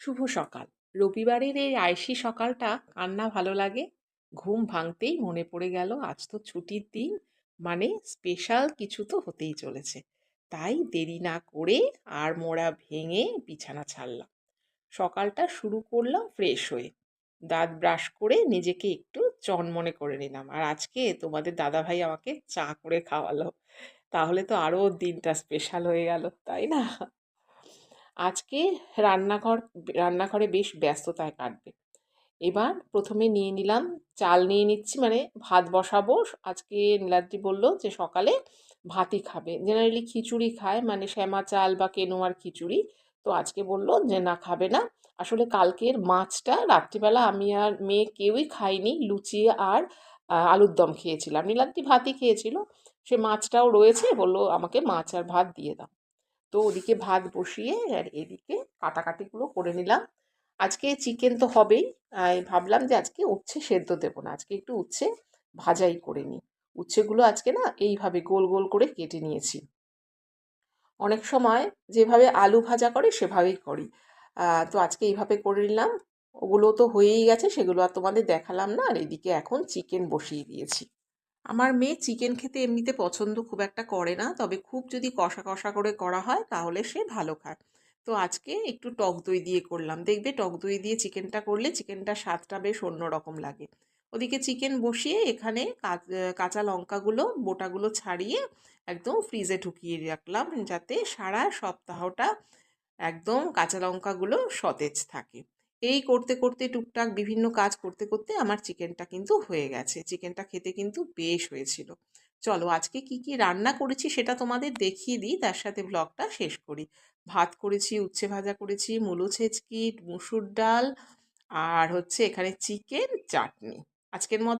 শুভ সকাল। রবিবারের এই আয়সী সকালটা কার না ভালো লাগে? ঘুম ভাঙতেই মনে পড়ে গেল আজ তো ছুটির দিন, মানে স্পেশাল কিছু তো হতেই চলেছে। তাই দেরি না করে আড়মোড়া ভেঙে বিছানা ছাড়লাম। সকালটা শুরু করলাম ফ্রেশ হয়ে। দাঁত ব্রাশ করে নিজেকে একটু চনমনে করে নিলাম। আর আজকে তোমাদের দাদাভাই আমাকে চা করে খাওয়ালো। তাহলে তো আরো দিনটা স্পেশাল হয়ে গেল, তাই না? আজকে রান্নাঘর রান্নাঘরে বেশ ব্যস্ততায় কাটবে। এবার প্রথমে নিয়ে নিলাম, চাল নিয়ে নিচ্ছি, মানে ভাত বসাবো। আজকে নীলাদ্রি বলল যে সকালে ভাতই খাবে। জেনারেলি খিচুড়ি খায়, মানে শ্যামা চাল বা কেনোয়ার খিচুড়ি। তো আজকে বলল যে না, খাবে না। আসলে কালকের মাছটা রাত্রিবেলা আমি আর মেয়ে কেউই খাইনি, লুচি আর আলুর দম খেয়েছিলাম। নীলাদ্রি ভাতই খেয়েছিল। সে মাছটাও রয়েছে, বললো আমাকে মাছ আর ভাত দিয়ে দাও। তো ওদিকে ভাত বসিয়ে আর এদিকে কাটাকাটিগুলো করে নিলাম। আজকে চিকেন তো হবেই। ভাবলাম যে আজকে উচ্ছে সেদ্ধ দেবো না, আজকে একটু উচ্ছে ভাজাই করে নিই। উচ্ছেগুলো আজকে না এইভাবে গোল গোল করে কেটে নিয়েছি। অনেক সময় যেভাবে আলু ভাজা করে সেভাবেই করি। তো আজকে এইভাবে করে নিলাম। ওগুলো তো হয়েই গেছে, সেগুলো আর তোমাদের দেখালাম না। আর এদিকে এখন চিকেন বসিয়ে দিয়েছি। আমার মেয়ে চিকেন খেতে এমনিতে পছন্দ খুব একটা করে না, তবে খুব যদি কষা কষা করে করা হয় তাহলে সে ভালো খায়। তো আজকে একটু টক দই দিয়ে করলাম। দেখবে টক দই দিয়ে চিকেনটা করলে চিকেনটার স্বাদটা বেশ অন্যরকম লাগে। ওদিকে চিকেন বসিয়ে এখানে কাঁচা লঙ্কাগুলো বোটাগুলো ছাড়িয়ে একদম ফ্রিজে ঢুকিয়ে রাখলাম, যাতে সারা সপ্তাহটা একদম কাঁচা লঙ্কাগুলো সতেজ থাকে। এই করতে করতে টুকটাক বিভিন্ন কাজ করতে করতে আমার চিকেনটা কিন্তু হয়ে গেছে। চিকেনটা খেতে কিন্তু বেশ হয়েছিল। চলো আজকে কি কি রান্না করেছি সেটা তোমাদের দেখিয়ে দিই, তার সাথে ব্লগটা শেষ করি। ভাত করেছি, উচ্ছে ভাজা করেছি, মূলো ছেচকি, মুসুর ডাল, আর হচ্ছে এখানে চিকেন, চাটনি। আজকের মতো